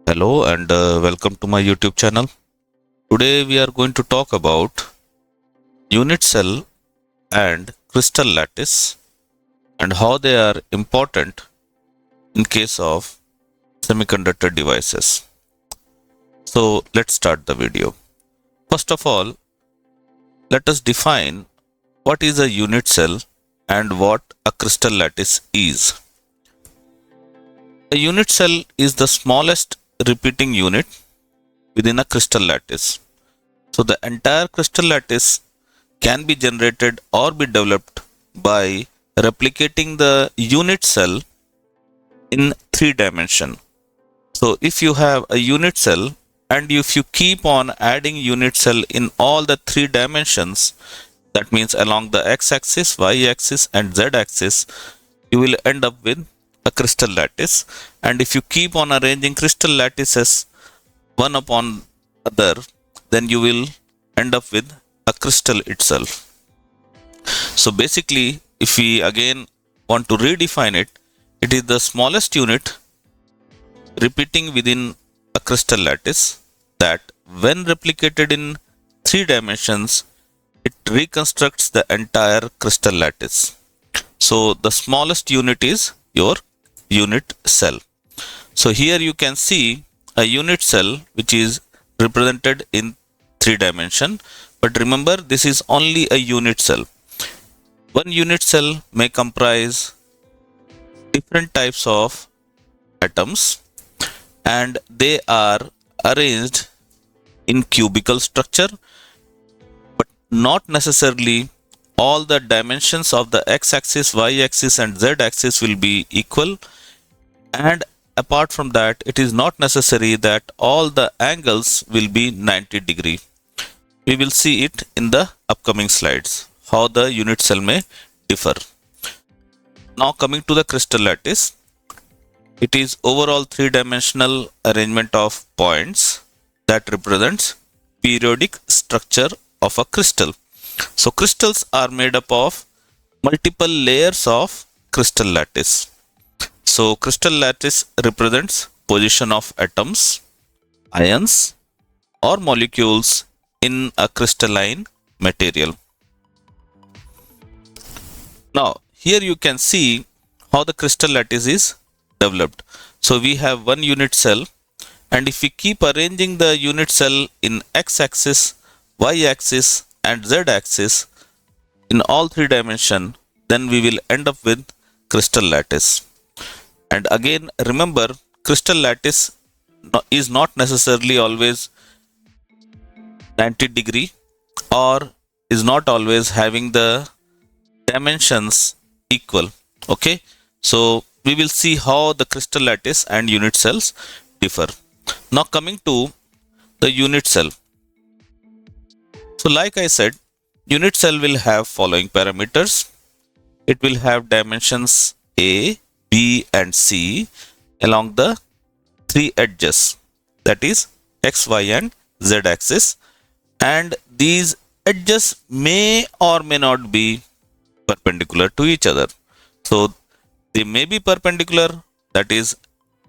Hello and welcome to my YouTube channel. Today we are going to talk about unit cell and crystal lattice and how they are important in case of semiconductor devices. So let's start the video. First of all, let us define what is a unit cell and what a crystal lattice is. A unit cell is the smallest repeating unit within a crystal lattice. So the entire crystal lattice can be generated or be developed by replicating the unit cell in 3 dimension. So if you have a unit cell and if you keep on adding unit cell in all the 3 dimensions, that means along the x-axis, y-axis and z-axis, you will end up with a crystal lattice. And if you keep on arranging crystal lattices one upon other, then you will end up with a crystal itself. So basically, if we again want to redefine it, it is the smallest unit repeating within a crystal lattice that when replicated in 3 dimensions, it reconstructs the entire crystal lattice. So the smallest unit is your unit cell. So here you can see a unit cell which is represented in 3 dimension. But remember, this is only a unit cell. One unit cell may comprise different types of atoms and they are arranged in cubical structure, but not necessarily all the dimensions of the x-axis, y-axis and z-axis will be equal. And apart from that, it is not necessary that all the angles will be 90 degree. We will see it in the upcoming slides, how the unit cell may differ. Now coming to the crystal lattice, it is overall 3 dimensional arrangement of points that represents periodic structure of a crystal. So crystals are made up of multiple layers of crystal lattice. So crystal lattice represents position of atoms, ions or molecules in a crystalline material. Now here you can see how the crystal lattice is developed. So we have one unit cell, and if we keep arranging the unit cell in x-axis, y-axis and z-axis in all 3 dimensions, then we will end up with crystal lattice. And again remember, crystal lattice is not necessarily always 90 degree or is not always having the dimensions equal. Okay, so we will see how the crystal lattice and unit cells differ. Now coming to the unit cell. So like I said, unit cell will have following parameters. It will have dimensions A, B and C along the 3 edges, that is x, y and z axis, and these edges may or may not be perpendicular to each other. So they may be perpendicular, that is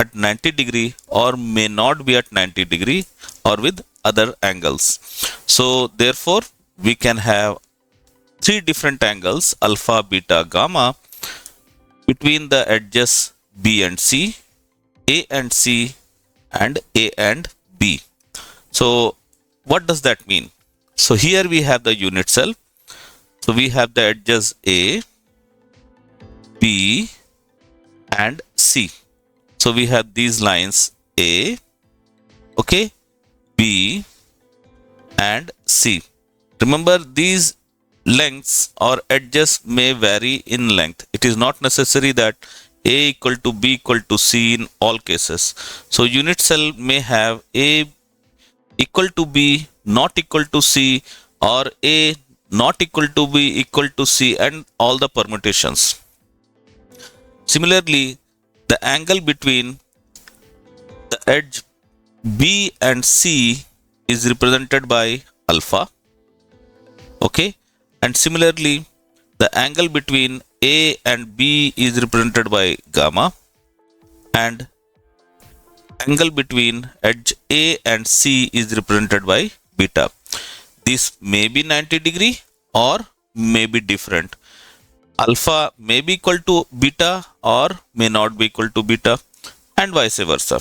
at 90 degree, or may not be at 90 degree or with other angles. So therefore we can have 3 different angles, alpha, beta, gamma, between the edges B and C, A and C and A and B. So what does that mean? So here we have the unit cell. So we have the edges A, B and C. So we have these lines A, okay, B and C. Remember, these lengths or edges may vary in length. It is not necessary that A equal to B equal to C in all cases. So unit cell may have A equal to B not equal to C, or A not equal to B equal to C, and all the permutations. Similarly, the angle between the edge B and C is represented by alpha. Okay, and similarly the angle between A and B is represented by gamma, and angle between edge A and C is represented by beta. This may be 90 degree or may be different. Alpha may be equal to beta or may not be equal to beta, and vice versa.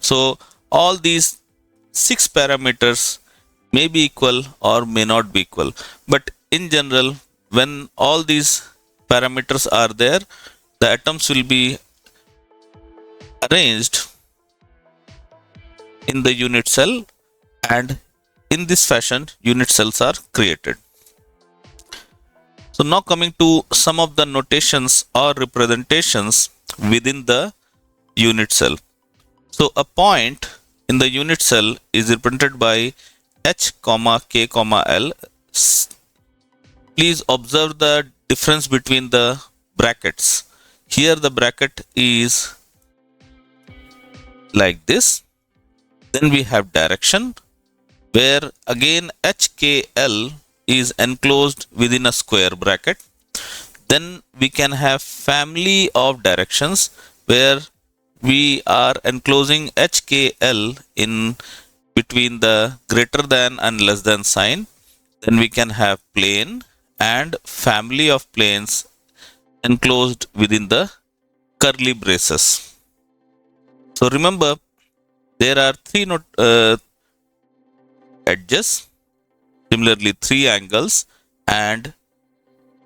So all these 6 parameters may be equal or may not be equal. But in general, when all these parameters are there, the atoms will be arranged in the unit cell, and in this fashion unit cells are created. So now coming to some of the notations or representations within the unit cell. So a point in the unit cell is represented by H, K, L. Please observe the difference between the brackets. Here the bracket is like this. Then we have direction, where again HKL is enclosed within a square bracket. Then we can have family of directions, where we are enclosing HKL in between the greater than and less than sign. Then we can have plane and family of planes enclosed within the curly braces. So remember, there are three edges, similarly 3 angles, and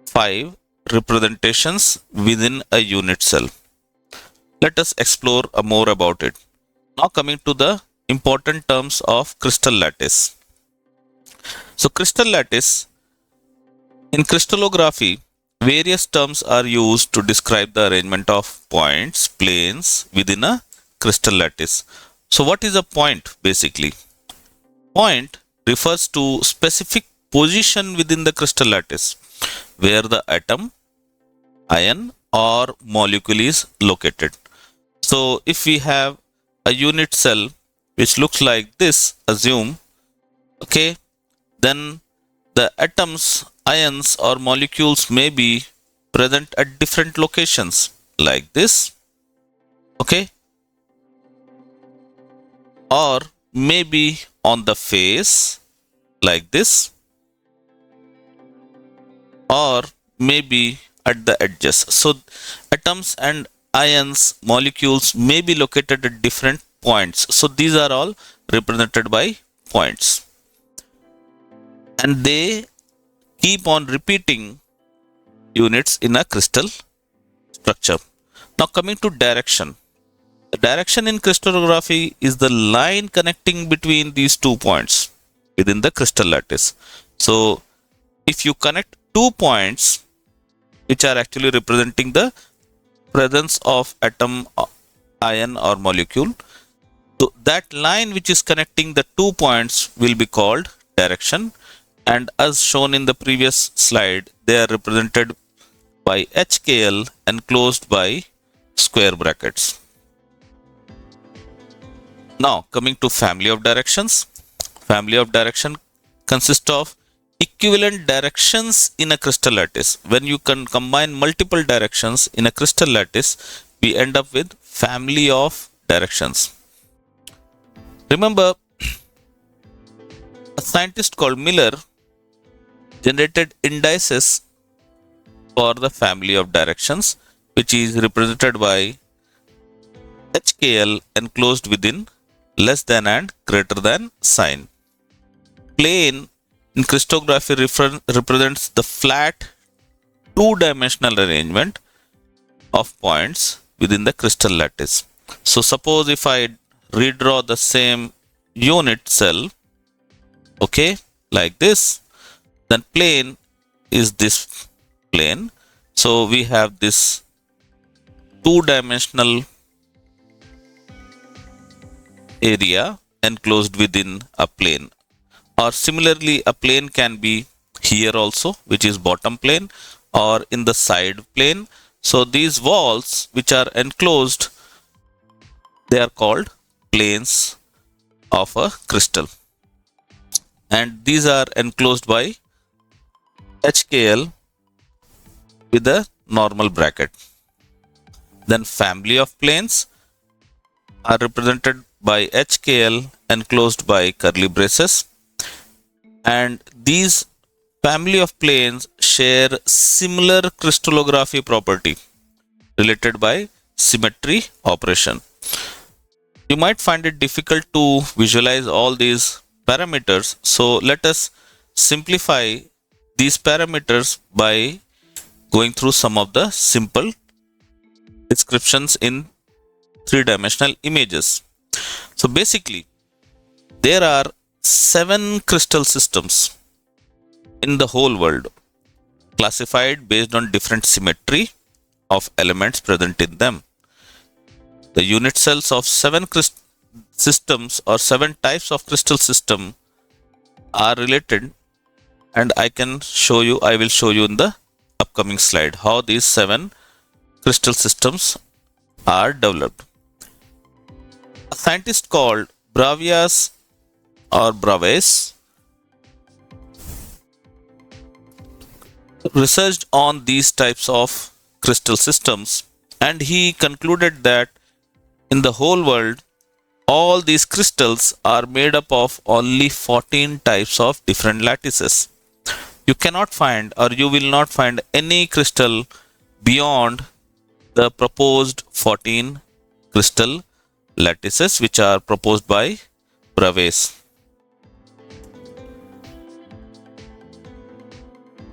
5 representations within a unit cell. Let us explore more about it. Now coming to the important terms of crystal lattice. So crystal lattice, in crystallography, various terms are used to describe the arrangement of points, planes within a crystal lattice. So what is a point basically? Point refers to specific position within the crystal lattice where the atom, ion or molecule is located. So if we have a unit cell which looks like this, assume, okay, then the atoms, ions or molecules may be present at different locations like this, okay, or maybe on the face like this, or maybe at the edges. So atoms and ions, molecules may be located at different points. So these are all represented by points, and they keep on repeating units in a crystal structure. Now coming to direction. The direction in crystallography is the line connecting between these 2 points within the crystal lattice. So if you connect 2 points which are actually representing the presence of atom, ion or molecule, so that line which is connecting the 2 points will be called direction, and as shown in the previous slide, they are represented by HKL enclosed by square brackets. Now coming to family of directions. Family of direction consists of equivalent directions in a crystal lattice. When you can combine multiple directions in a crystal lattice, we end up with family of directions. Remember, a scientist called Miller generated indices for the family of directions, which is represented by HKL enclosed within less than and greater than sign. Plane in crystallography represents the flat 2-dimensional arrangement of points within the crystal lattice. So suppose if I redraw the same unit cell, okay, like this, then plane is this plane. So we have this 2-dimensional area enclosed within a plane. Or similarly, a plane can be here also, which is bottom plane, or in the side plane. So these walls which are enclosed, they are called planes of a crystal, and these are enclosed by HKL with a normal bracket. Then family of planes are represented by HKL enclosed by curly braces, and these family of planes share similar crystallography property related by symmetry operation. You might find it difficult to visualize all these parameters, so let us simplify these parameters by going through some of the simple descriptions in three-dimensional images. So basically, there are 7 crystal systems in the whole world, classified based on different symmetry of elements present in them. The unit cells of 7 systems or 7 types of crystal system are related, and I will show you in the upcoming slide how these 7 crystal systems are developed. A scientist called Bravais researched on these types of crystal systems, and he concluded that in the whole world, all these crystals are made up of only 14 types of different lattices. You cannot find, or you will not find, any crystal beyond the proposed 14 crystal lattices which are proposed by Bravais.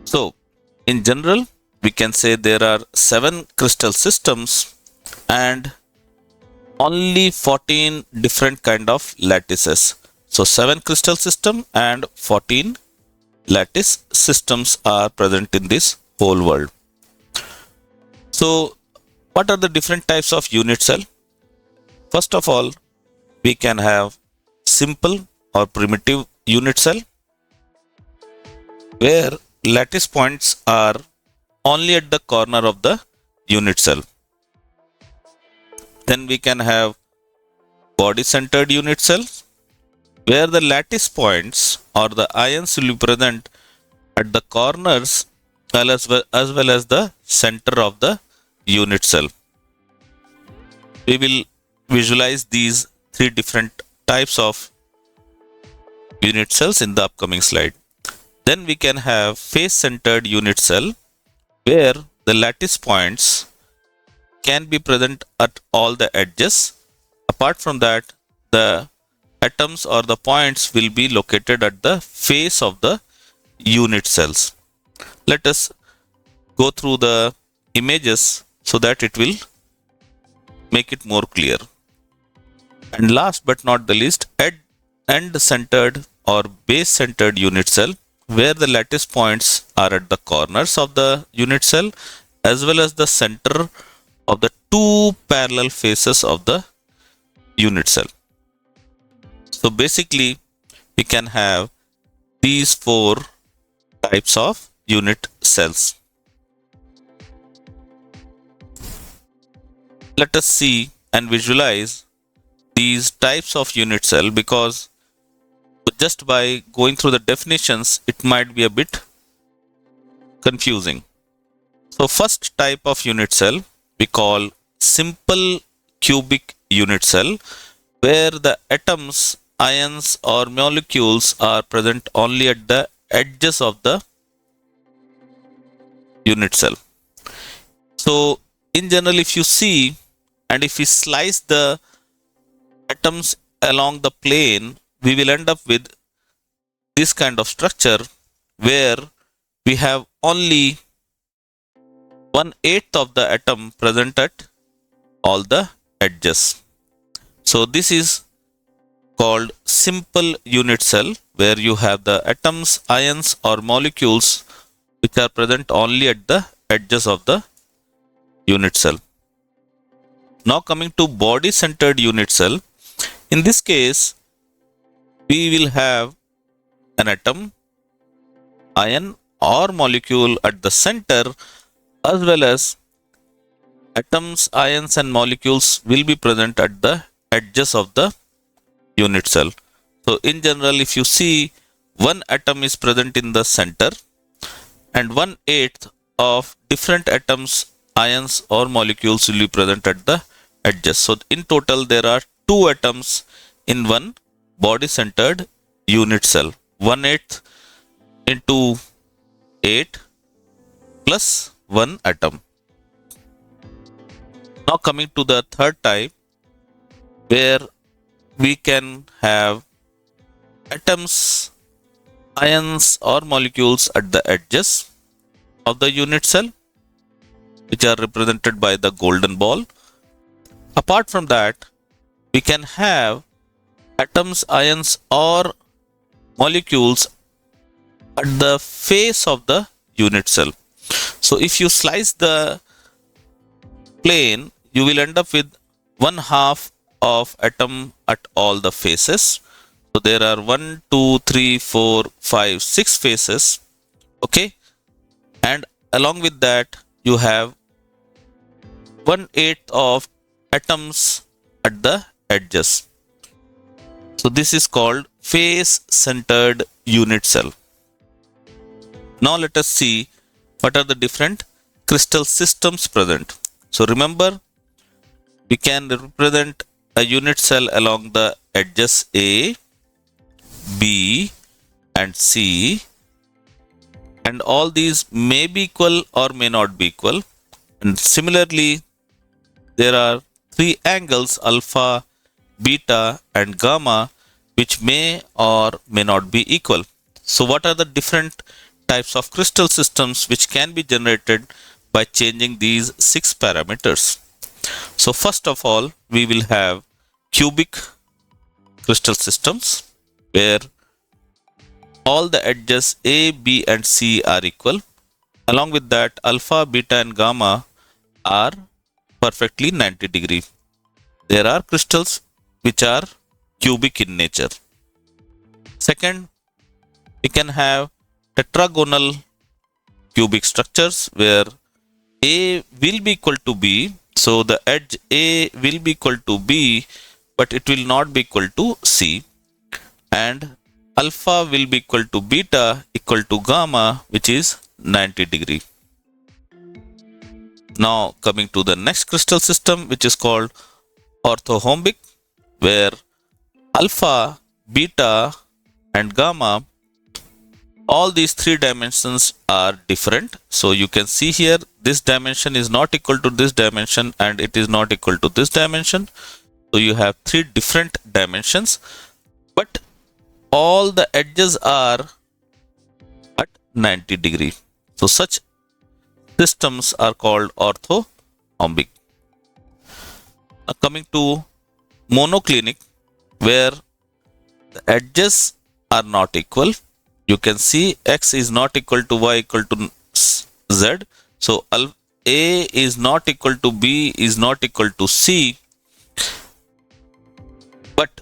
So, in general, we can say there are 7 crystal systems and only 14 different kind of lattices. So 7 crystal system and 14 lattice systems are present in this whole world. So what are the different types of unit cell? First of all, we can have simple or primitive unit cell, where lattice points are only at the corner of the unit cell. Then we can have body-centered unit cell, where the lattice points or the ions will be present at the corners as well as the center of the unit cell. We will visualize these 3 different types of unit cells in the upcoming slide. Then we can have face-centered unit cell, where the lattice points can be present at all the edges. Apart from that, the atoms or the points will be located at the face of the unit cells. Let us go through the images so that it will make it more clear. And last but not the least, end-centered or base-centered unit cell, where the lattice points are at the corners of the unit cell as well as the center of the 2 parallel faces of the unit cell. So basically, we can have these 4 types of unit cells. Let us see and visualize these types of unit cell, because just by going through the definitions, it might be a bit confusing. So first type of unit cell we call simple cubic unit cell, where the atoms, ions or molecules are present only at the edges of the unit cell. So in general, if you see and if we slice the atoms along the plane, we will end up with this kind of structure, where we have only 1/8 of the atom present at all the edges. So this is called simple unit cell, where you have the atoms, ions or molecules which are present only at the edges of the unit cell. Now coming to body-centered unit cell, in this case we will have an atom, ion or molecule at the center, as well as atoms, ions and molecules will be present at the edges of the unit cell. So in general, if you see, one atom is present in the center and 1/8 of different atoms, ions or molecules will be present at the edges. So in total there are 2 atoms in one body-centered unit cell. 1/8 into 8 plus 1 atom. Now coming to the third type, where we can have atoms, ions or molecules at the edges of the unit cell, which are represented by the golden ball. Apart from that, we can have atoms, ions or molecules at the face of the unit cell. So if you slice the plane, you will end up with 1/2 of atom at all the faces. So there are 1, 2, 3, 4, 5, 6 faces. Okay. And along with that, you have 1/8 of atoms at the edges. So this is called face-centered unit cell. Now let us see what are the different crystal systems present. So remember, we can represent a unit cell along the edges A, B and C, and all these may be equal or may not be equal. And similarly, there are 3 angles alpha, beta and gamma which may or may not be equal. So what are the different types of crystal systems which can be generated by changing these 6 parameters? So first of all, we will have cubic crystal systems where all the edges A, B and C are equal. Along with that, alpha, beta and gamma are perfectly 90 degree. There are crystals which are cubic in nature. Second, we can have tetragonal cubic structures where A will be equal to B. So the edge A will be equal to B, but it will not be equal to C. And alpha will be equal to beta equal to gamma, which is 90 degree. Now coming to the next crystal system, which is called orthorhombic, where alpha, beta and gamma, all these 3 dimensions are different. So you can see here, this dimension is not equal to this dimension and it is not equal to this dimension. So you have 3 different dimensions, but all the edges are at 90 degree. So such systems are called orthorhombic. Now coming to monoclinic, where the edges are not equal. You can see x is not equal to y equal to z. So A is not equal to B is not equal to C. But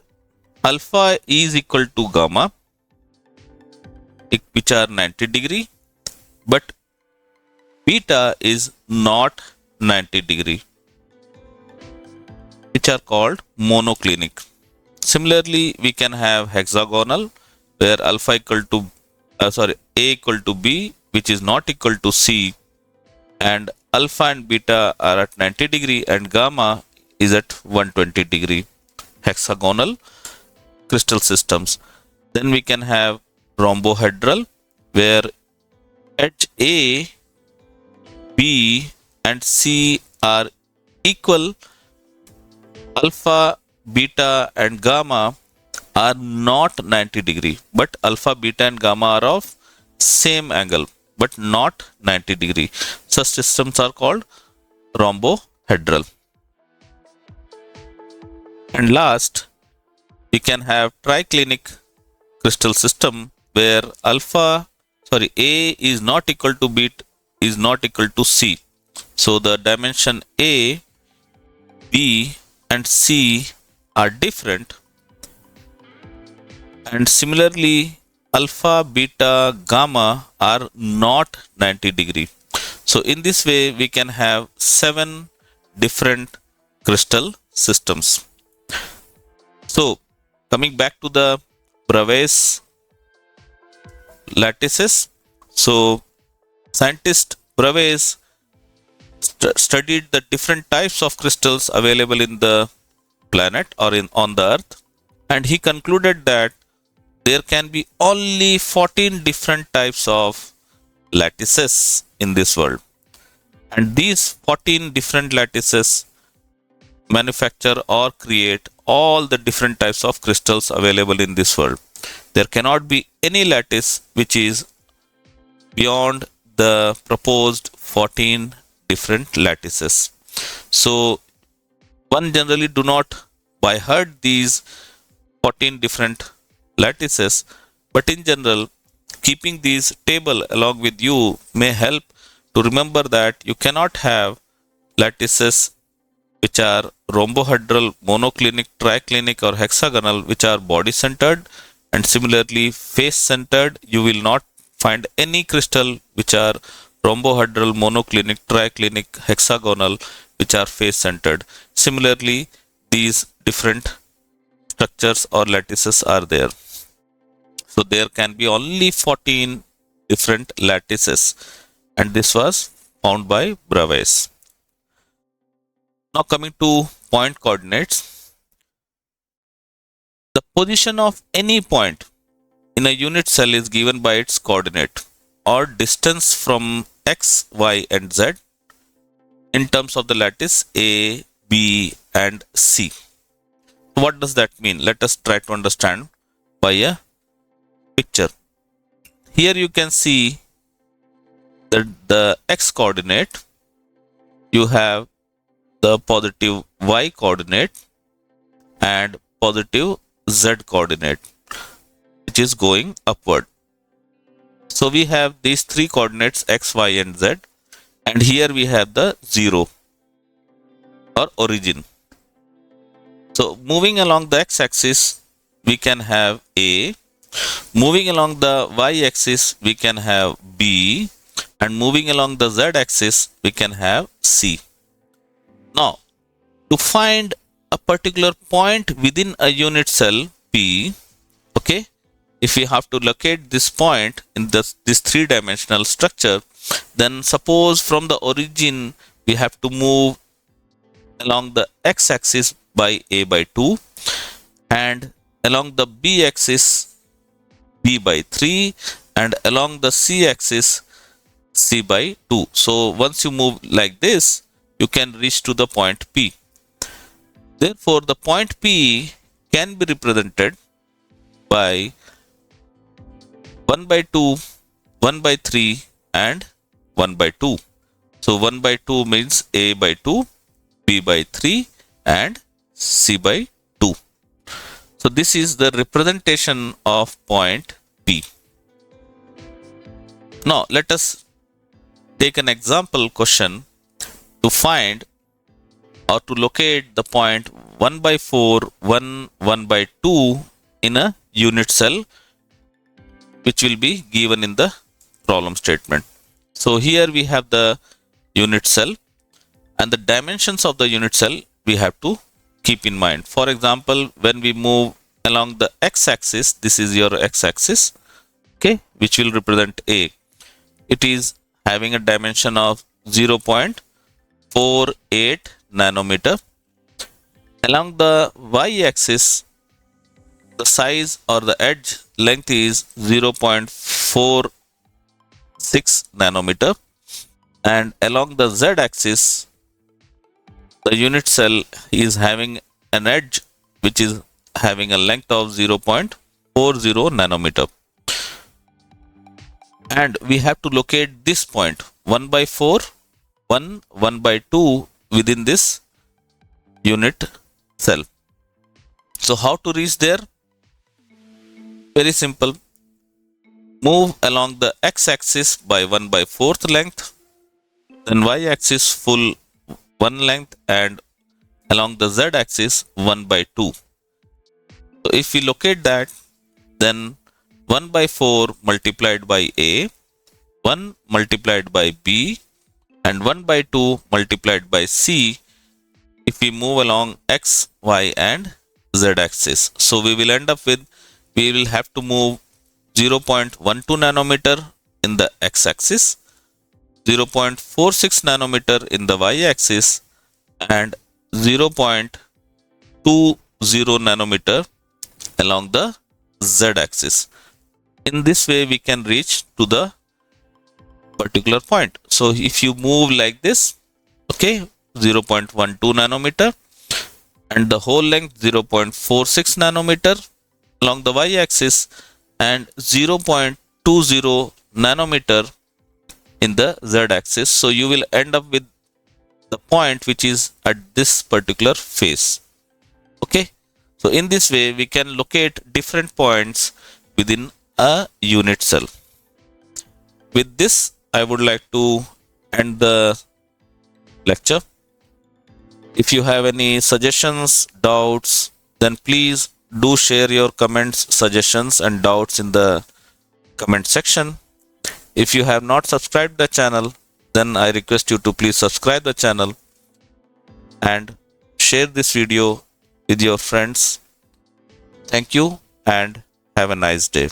alpha is equal to gamma, which are 90 degree. But beta is not 90 degree, which are called monoclinic. Similarly, we can have hexagonal, where alpha equal to A equal to B, which is not equal to C, and alpha and beta are at 90 degree and gamma is at 120 degree. Hexagonal crystal systems. Then we can have rhombohedral, where edge A, B and C are equal. Alpha, beta and gamma are not 90 degree, but alpha, beta and gamma are of same angle but not 90 degree. Such systems are called rhombohedral. And last, we can have triclinic crystal system where A is not equal to B is not equal to C. So the dimension A, B and C are different. And similarly, alpha, beta, gamma are not 90 degree. So in this way, we can have 7 different crystal systems. So coming back to the Bravais lattices. So scientist Bravais studied the different types of crystals available in the planet or on the earth, and he concluded that there can be only 14 different types of lattices in this world, and these 14 different lattices manufacture or create all the different types of crystals available in this world. There cannot be any lattice which is beyond the proposed 14 different lattices. So one generally do not by heart these 14 different lattices, but in general keeping these table along with you may help to remember that you cannot have lattices which are rhombohedral, monoclinic, triclinic or hexagonal which are body centered, and similarly face centered you will not find any crystal which are rhombohedral, monoclinic, triclinic, hexagonal which are face centered. Similarly, these different structures or lattices are there. So there can be only 14 different lattices, and this was found by Bravais. Now coming to point coordinates. The position of any point in a unit cell is given by its coordinate or distance from x, y and z in terms of the lattice A, B and C. What does that mean? Let us try to understand by a picture. Here you can see that the x coordinate, you have the positive y coordinate and positive z coordinate which is going upward. So we have these three coordinates x, y and z, and here we have the 0 or origin. So moving along the x-axis we can have A, moving along the y-axis we can have B, and moving along the z-axis we can have C. Now to find a particular point within a unit cell P, okay, if we have to locate this point in this three-dimensional structure, then suppose from the origin we have to move along the x-axis by a by 2 and along the b-axis b by 3 and along the c-axis c by 2. So once you move like this, you can reach to the point P. Therefore, the point P can be represented by 1 by 2, 1 by 3 and 1 by 2. So 1 by 2 means A by 2, B by 3 and C by 2. So this is the representation of point P. Now let us take an example question to find or to locate the point 1 by 4, 1, 1 by 2 in a unit cell, which will be given in the problem statement. So here we have the unit cell and the dimensions of the unit cell we have to keep in mind. For example, when we move along the x-axis, this is your x-axis, okay, which will represent A. It is having a dimension of 0.48 nanometer. Along the y-axis, the size or the edge length is 0.46 nanometer, and along the z-axis, the unit cell is having an edge which is having a length of 0.40 nanometer. And we have to locate this point 1 by 4, 1, 1 by 2 within this unit cell. So how to reach there? Very simple. Move along the x-axis by 1 by 4th length, then y-axis full 1 length, and along the z-axis 1 by 2. So if we locate that, then 1 by 4 multiplied by A, 1 multiplied by B, and 1 by 2 multiplied by C if we move along x, y and z axis. So we will end up with, we will have to move 0.12 nanometer in the x-axis, 0.46 nanometer in the y-axis, and 0.2 0.20 nanometer along the Z axis. In this way we can reach to the particular point. So if you move like this, okay, 0.12 nanometer, and the whole length 0.46 nanometer along the y axis, and 0.20 nanometer in the z axis. So you will end up with the point which is at this particular face. Okay, so in this way we can locate different points within a unit cell. With this, I would like to end the lecture. If you have any suggestions, doubts, then please do share your comments, suggestions and doubts in the comment section. If you have not subscribed the channel, then I request you to please subscribe the channel and share this video with your friends. Thank you and have a nice day.